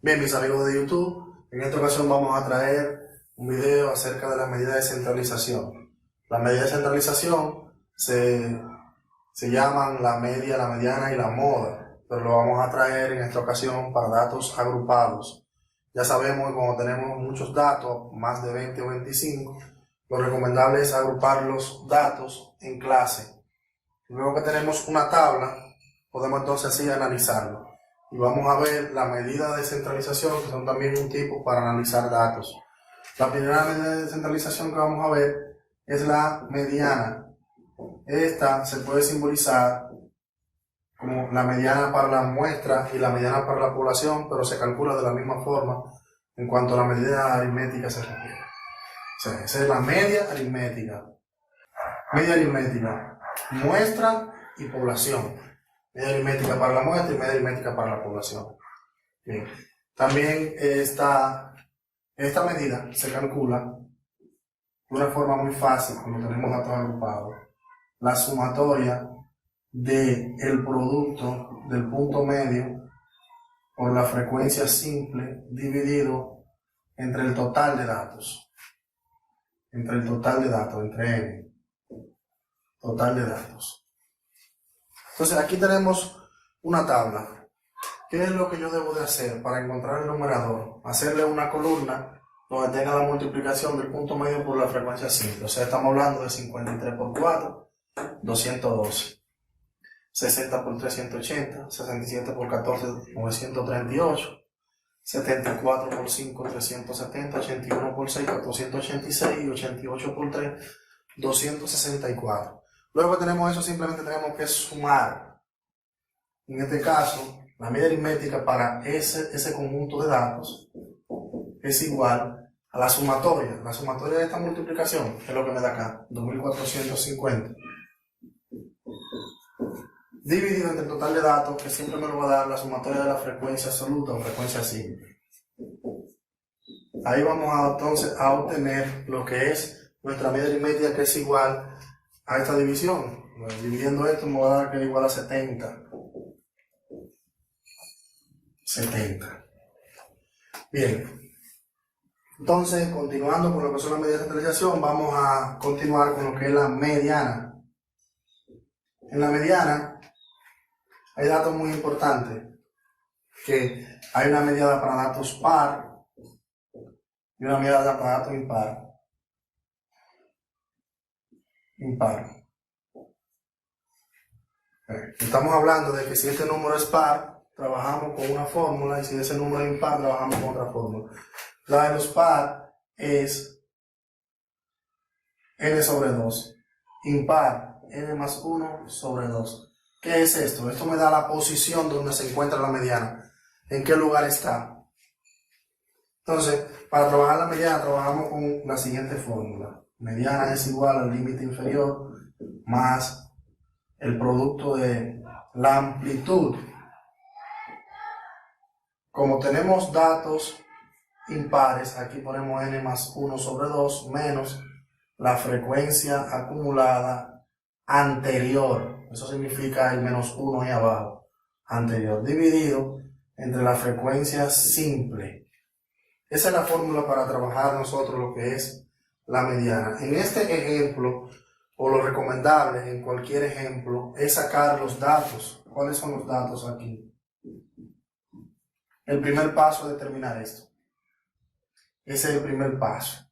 Bien, mis amigos de YouTube, en esta ocasión vamos a traer un video acerca de las medidas de centralización. Las medidas de centralización se llaman la media, la mediana y la moda, pero lo vamos a traer en esta ocasión para datos agrupados. Ya sabemos que cuando tenemos muchos datos, más de 20 o 25, lo recomendable es agrupar los datos en clase. Luego que tenemos una tabla, podemos entonces así analizarlo. Y vamos a ver la medida de centralización, que son también un tipo para analizar datos. La primera medida de centralización que vamos a ver es la mediana. Esta se puede simbolizar como la mediana para las muestras y la mediana para la población, pero se calcula de la misma forma en cuanto a la medida aritmética se refiere. O sea, esa es la media aritmética. Media aritmética, muestra y población. Media aritmética para la muestra y media aritmética para la población. Bien. También esta medida se calcula de una forma muy fácil cuando tenemos datos agrupados. La sumatoria del producto del punto medio por la frecuencia simple dividido entre el total de datos. Entre el total de datos, entre n. Total de datos. Entonces aquí tenemos una tabla. ¿Qué es lo que yo debo de hacer para encontrar el numerador? Hacerle una columna donde tenga la multiplicación del punto medio por la frecuencia simple. O sea, estamos hablando de 53 por 4, 212. 60 por 3, 180. 67 por 14, 938. 74 por 5, 370. 81 por 6, 486. Y 88 por 3, 264. Luego que tenemos eso, simplemente tenemos que sumar. En este caso, la media aritmética para ese conjunto de datos es igual a la sumatoria. La sumatoria de esta multiplicación es lo que me da acá, 2450. Dividido entre el total de datos, que siempre me lo va a dar la sumatoria de la frecuencia absoluta o frecuencia simple. Ahí vamos entonces a obtener lo que es nuestra media aritmética, que es igual a esta división. Dividiendo esto me va a dar que es igual a 70. 70. Bien. Entonces, continuando con lo que son las medidas de centralización, vamos a continuar con lo que es la mediana. En la mediana hay datos muy importantes, que hay una medida para datos par y una medida para datos impar. Estamos hablando de que si este número es par, trabajamos con una fórmula, y si ese número es impar, trabajamos con otra fórmula. La de los par es n sobre 2. Impar, n más 1 sobre 2. ¿Qué es esto? Esto me da la posición donde se encuentra la mediana. ¿En qué lugar está? Entonces, para trabajar la mediana, trabajamos con la siguiente fórmula. Mediana es igual al límite inferior más el producto de la amplitud. Como tenemos datos impares, aquí ponemos n más 1 sobre 2 menos la frecuencia acumulada anterior. Eso significa el menos 1 ahí abajo, anterior, dividido entre la frecuencia simple. Esa es la fórmula para trabajar nosotros lo que es la mediana. En este ejemplo, o lo recomendable en cualquier ejemplo, es sacar los datos. ¿Cuáles son los datos aquí? El primer paso es determinar esto. Ese es el primer paso.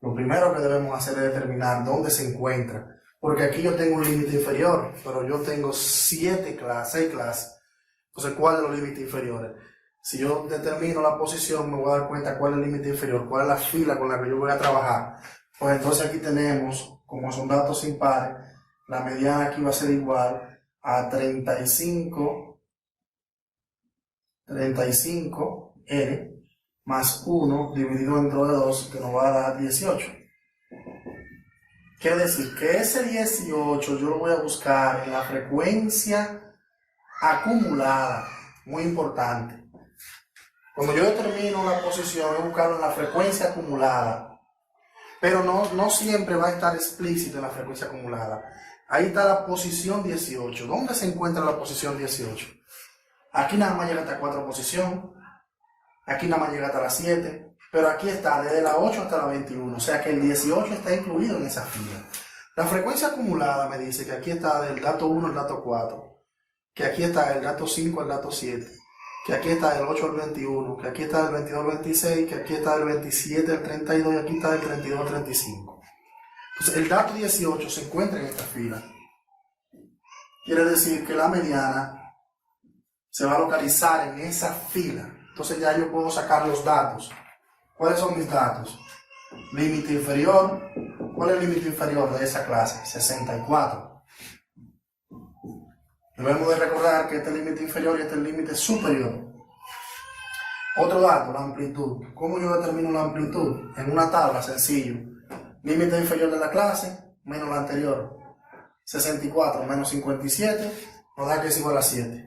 Lo primero que debemos hacer es determinar dónde se encuentra. Porque aquí yo tengo un límite inferior, pero yo tengo 6 clases. Entonces, ¿cuáles son los límites inferiores? Si yo determino la posición, me voy a dar cuenta cuál es el límite inferior, cuál es la fila con la que yo voy a trabajar. Pues entonces aquí tenemos, como son datos impares, la mediana aquí va a ser igual a 35 n más 1 dividido entre 2, que nos va a dar 18. Quiere decir que ese 18 yo lo voy a buscar en la frecuencia acumulada. Muy importante. Cuando yo determino la posición, voy a buscarlo en la frecuencia acumulada. Pero no siempre va a estar explícito en la frecuencia acumulada. Ahí está la posición 18. ¿Dónde se encuentra la posición 18? Aquí nada más llega hasta 4 posición. Aquí nada más llega hasta las 7, pero aquí está desde la 8 hasta la 21, o sea que el 18 está incluido en esa fila. La frecuencia acumulada me dice que aquí está del dato 1 al dato 4, que aquí está el dato 5 al dato 7, que aquí está del 8 al 21, que aquí está del 22 al 26, que aquí está del 27 al 32 y aquí está del 32 al 35. Entonces el dato 18 se encuentra en esta fila. Quiere decir que la mediana se va a localizar en esa fila. Entonces ya yo puedo sacar los datos. ¿Cuáles son mis datos? Límite inferior. ¿Cuál es el límite inferior de esa clase? 64. Debemos de recordar que este es el límite inferior y este es el límite superior. Otro dato, la amplitud. ¿Cómo yo determino la amplitud? En una tabla, sencillo. Límite inferior de la clase menos la anterior. 64 menos 57 nos da que es igual a 7.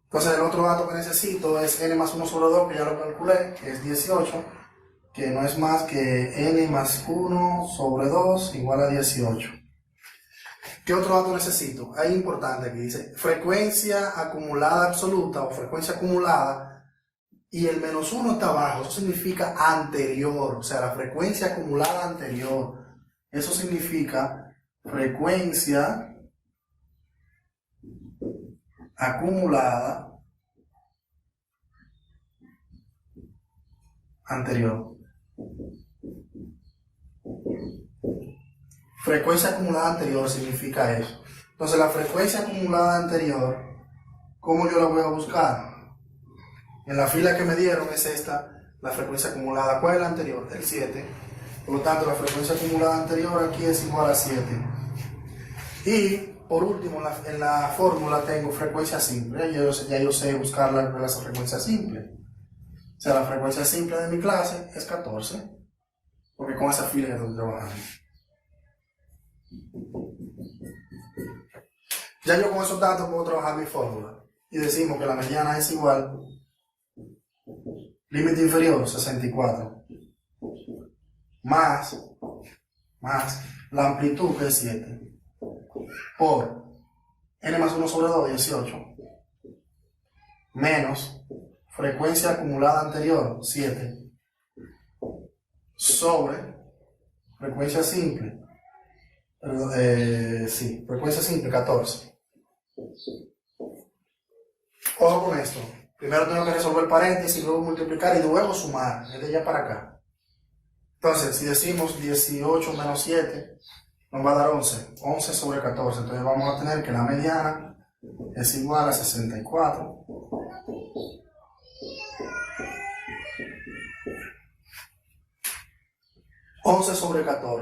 Entonces el otro dato que necesito es n más 1 sobre 2, que ya lo calculé, que es 18, que no es más que n más 1 sobre 2 igual a 18. ¿Qué otro dato necesito? Ahí importante que dice frecuencia acumulada absoluta o frecuencia acumulada y el menos 1 está abajo. Eso significa anterior, o sea, la frecuencia acumulada anterior. Eso significa frecuencia acumulada anterior. Frecuencia acumulada anterior significa eso. Entonces la frecuencia acumulada anterior, ¿cómo yo la voy a buscar? En la fila que me dieron es esta, la frecuencia acumulada. ¿Cuál es la anterior? El 7. Por lo tanto, la frecuencia acumulada anterior aquí es igual a 7. Y por último, en la fórmula tengo frecuencia simple. Ya yo sé buscar la frecuencia simple. O sea, la frecuencia simple de mi clase es 14. Porque con esa fila estoy trabajando. Ya yo con esos datos puedo trabajar mi fórmula. Y decimos que la mediana es igual. Límite inferior, 64. Más la amplitud, que es 7, por n más 1 sobre 2, 18, menos frecuencia acumulada anterior, 7, sobre frecuencia simple, frecuencia simple, 14. Ojo con esto, primero tengo que resolver el paréntesis, luego multiplicar y luego sumar, desde allá para acá. Entonces, si decimos 18 menos 7, nos va a dar 11. 11 sobre 14. Entonces vamos a tener que la mediana es igual a 64.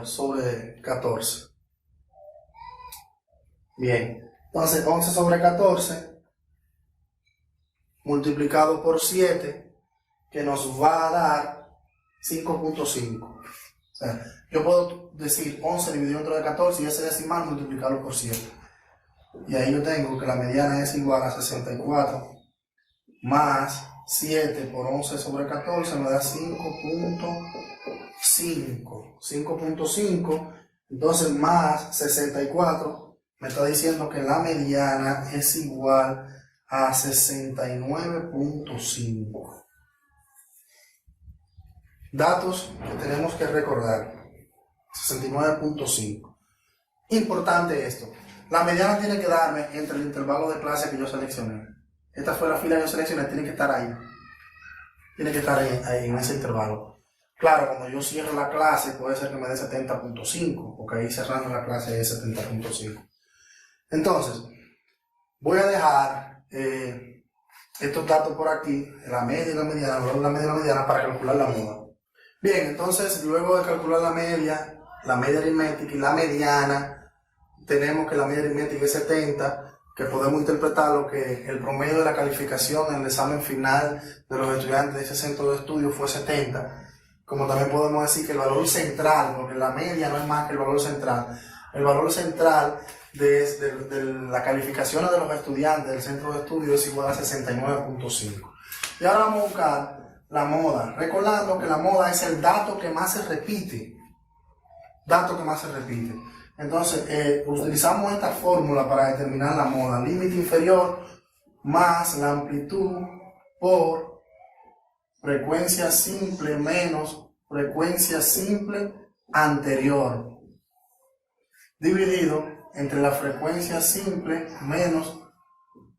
Sobre 14. Bien. Entonces, 11 sobre 14 multiplicado por 7, que nos va a dar 5.5. O sea, yo puedo decir 11 dividido entre 14 y ese decimal multiplicarlo por 7. Y ahí yo tengo que la mediana es igual a 64 más 7 por 11 sobre 14 me da 5.5. 5.5. Entonces más 64 me está diciendo que la mediana es igual a 69.5. Datos que tenemos que recordar. 69.5. Importante esto. La mediana tiene que darme entre el intervalo de clase que yo seleccioné. Esta fue la fila que yo seleccioné, tiene que estar ahí. Tiene que estar ahí en ese intervalo. Claro, cuando yo cierro la clase puede ser que me dé 70.5, porque ahí cerrando la clase es 70.5. Entonces, voy a dejar estos datos por aquí, la media y la mediana, luego la media y la mediana para calcular la moda. Bien, entonces luego de calcular la media aritmética y la mediana, tenemos que la media aritmética es 70, que podemos interpretarlo que el promedio de la calificación en el examen final de los estudiantes de ese centro de estudio fue 70. Como también podemos decir que el valor central, porque la media no es más que el valor central, el valor central de la calificación de los estudiantes del centro de estudio es igual a 69.5. Y ahora vamos a buscar la moda, recordando que la moda es el dato que más se repite. Entonces, utilizamos esta fórmula para determinar la moda. Límite inferior más la amplitud por frecuencia simple menos frecuencia simple anterior, dividido entre la frecuencia simple menos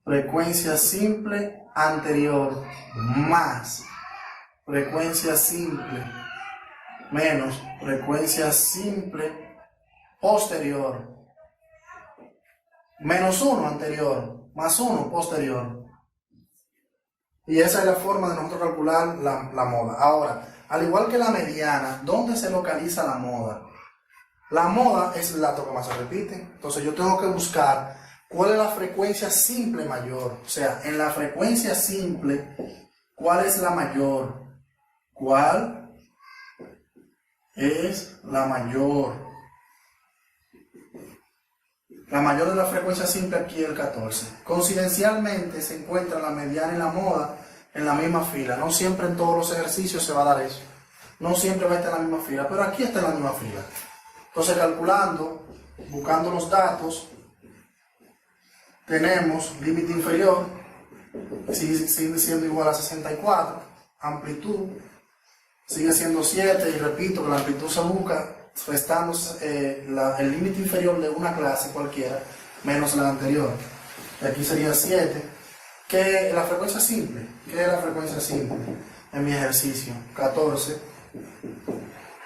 frecuencia simple anterior más frecuencia simple menos frecuencia simple posterior, menos 1 anterior más 1 posterior. Y esa es la forma de nosotros calcular la moda. Ahora, al igual que la mediana, ¿dónde se localiza la moda? La moda es el dato que más se repite. Entonces yo tengo que buscar cuál es la frecuencia simple mayor. O sea, en la frecuencia simple, ¿cuál es la mayor? ¿Cuál es la mayor? La mayor de la frecuencia simple aquí es el 14. Coincidencialmente se encuentra la mediana y la moda en la misma fila. No siempre en todos los ejercicios se va a dar eso. No siempre va a estar en la misma fila, pero aquí está en la misma fila. Entonces calculando, buscando los datos, tenemos límite inferior, sigue siendo igual a 64, amplitud, sigue siendo 7, y repito que la amplitud se busca restando el límite inferior de una clase cualquiera menos la anterior. Y aquí sería 7. ¿Qué es la frecuencia simple? ¿Qué es la frecuencia simple? En mi ejercicio, 14.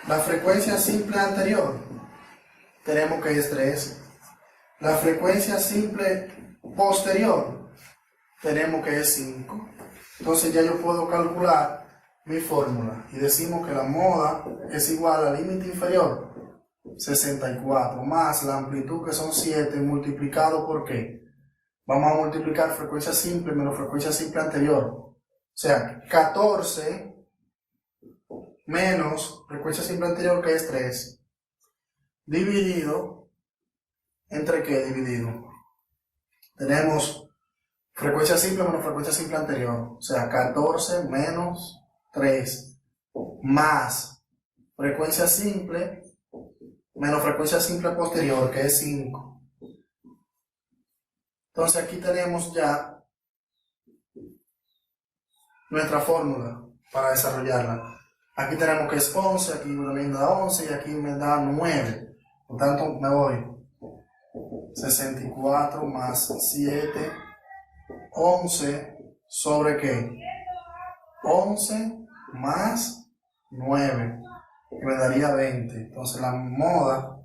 La frecuencia simple anterior, tenemos que es 13. La frecuencia simple posterior, tenemos que es 5. Entonces ya yo puedo calcular mi fórmula y decimos que la moda es igual al límite inferior 64 más la amplitud que son 7 multiplicado por ¿qué? Vamos a multiplicar frecuencia simple menos frecuencia simple anterior, o sea 14 menos frecuencia simple anterior que es 3 dividido entre ¿qué? Dividido, tenemos frecuencia simple menos frecuencia simple anterior, o sea 14 menos 3 más frecuencia simple menos frecuencia simple posterior, que es 5. Entonces aquí tenemos ya nuestra fórmula para desarrollarla. Aquí tenemos que es 11, aquí me da 11 y aquí me da 9. Por tanto me voy 64 más 7, 11 sobre ¿qué? 11 más 9, que me daría 20. Entonces la moda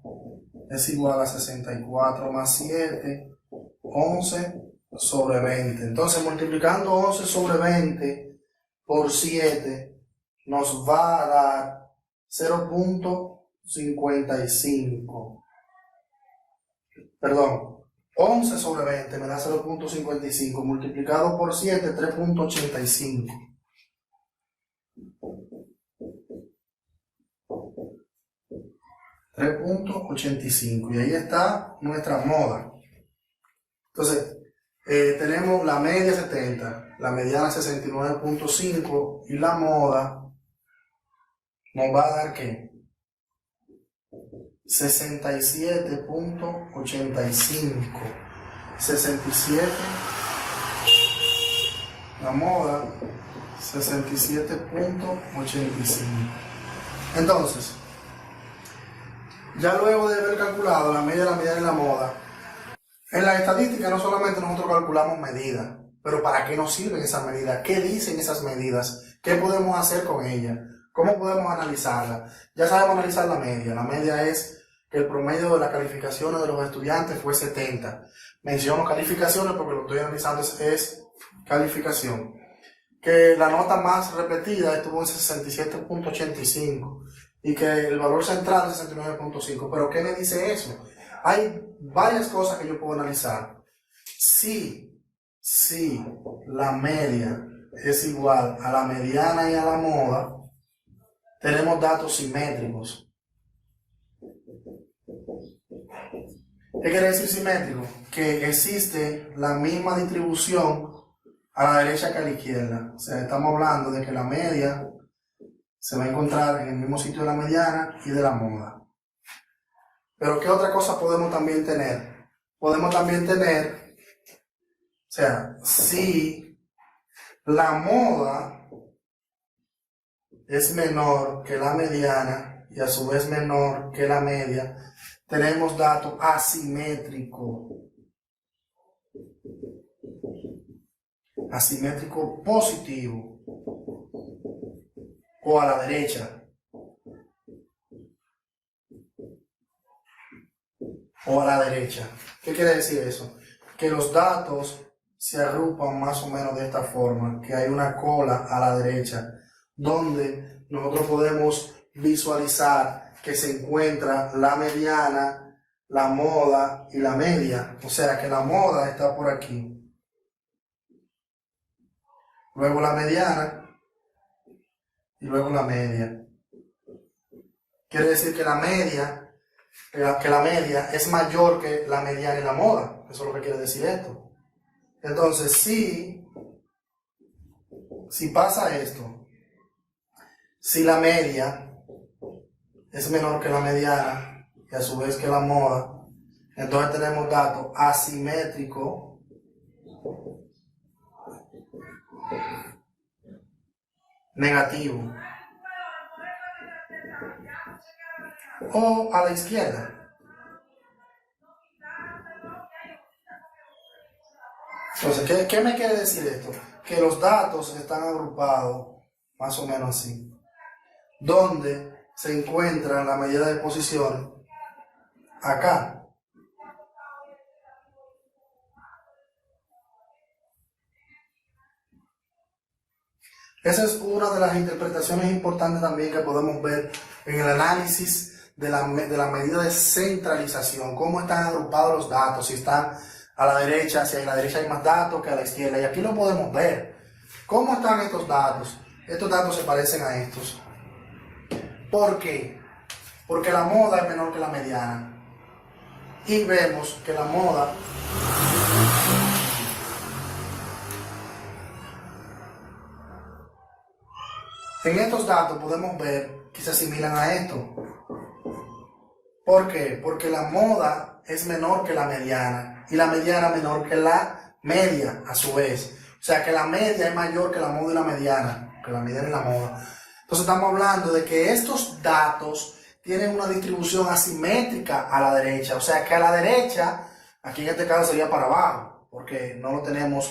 es igual a 64 más 7, 11 sobre 20. Entonces multiplicando 11 sobre 20 por 7 nos va a dar 0.55. Perdón, 11 sobre 20 me da 0.55, multiplicado por 7, 3.85. 3.85, y ahí está nuestra moda. Entonces, tenemos la media 70, la mediana 69.5 y la moda nos va a dar ¿qué? 67.85. 67, la moda 67.85. Entonces, ya luego de haber calculado la media, la mediana y la moda, en la estadística no solamente nosotros calculamos medidas, pero ¿para qué nos sirven esas medidas? ¿Qué dicen esas medidas? ¿Qué podemos hacer con ellas? ¿Cómo podemos analizarlas? Ya sabemos analizar la media. La media es que el promedio de las calificaciones de los estudiantes fue 70. Menciono calificaciones porque lo estoy analizando es calificación. Que la nota más repetida estuvo en 67.85 y que el valor central es 69.5. ¿Pero qué me dice eso? Hay varias cosas que yo puedo analizar. Si la media es igual a la mediana y a la moda, tenemos datos simétricos. ¿Qué quiere decir simétrico? Que existe la misma distribución a la derecha que a la izquierda. O sea, estamos hablando de que la media se va a encontrar en el mismo sitio de la mediana y de la moda. Pero ¿qué otra cosa podemos también tener? Podemos también tener, o sea, si la moda es menor que la mediana y a su vez menor que la media, tenemos datos asimétricos. Asimétrico positivo o a la derecha o a la derecha. ¿Qué quiere decir eso? Que los datos se agrupan más o menos de esta forma, que hay una cola a la derecha donde nosotros podemos visualizar que se encuentra la mediana, la moda y la media. O sea que la moda está por aquí. Luego la mediana y luego la media. Quiere decir que la media es mayor que la mediana y la moda. Eso es lo que quiere decir esto. Entonces, si pasa esto, si la media es menor que la mediana y a su vez que la moda, entonces tenemos datos asimétricos negativo o a la izquierda. Entonces, ¿qué me quiere decir esto? Que los datos están agrupados más o menos así, donde se encuentra la medida de posición acá. Esa es una de las interpretaciones importantes también que podemos ver en el análisis de la medida de centralización, cómo están agrupados los datos, si están a la derecha, si a la derecha hay más datos que a la izquierda, y aquí lo podemos ver. ¿Cómo están estos datos? Estos datos se parecen a estos. ¿Por qué? Porque la moda es menor que la mediana. Y vemos que la moda en estos datos podemos ver que se asimilan a esto. ¿Por qué? Porque la moda es menor que la mediana y la mediana menor que la media a su vez. O sea que la media es mayor que la moda y la mediana y la moda. Entonces estamos hablando de que estos datos tienen una distribución asimétrica a la derecha. O sea que a la derecha, aquí en este caso sería para abajo, porque no lo tenemos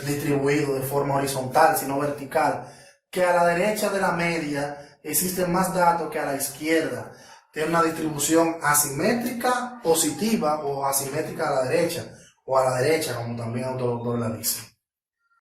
distribuido de forma horizontal, sino vertical. Que a la derecha de la media existen más datos que a la izquierda. Tiene una distribución asimétrica positiva o asimétrica a la derecha, o a la derecha, como también otros autores la dicen.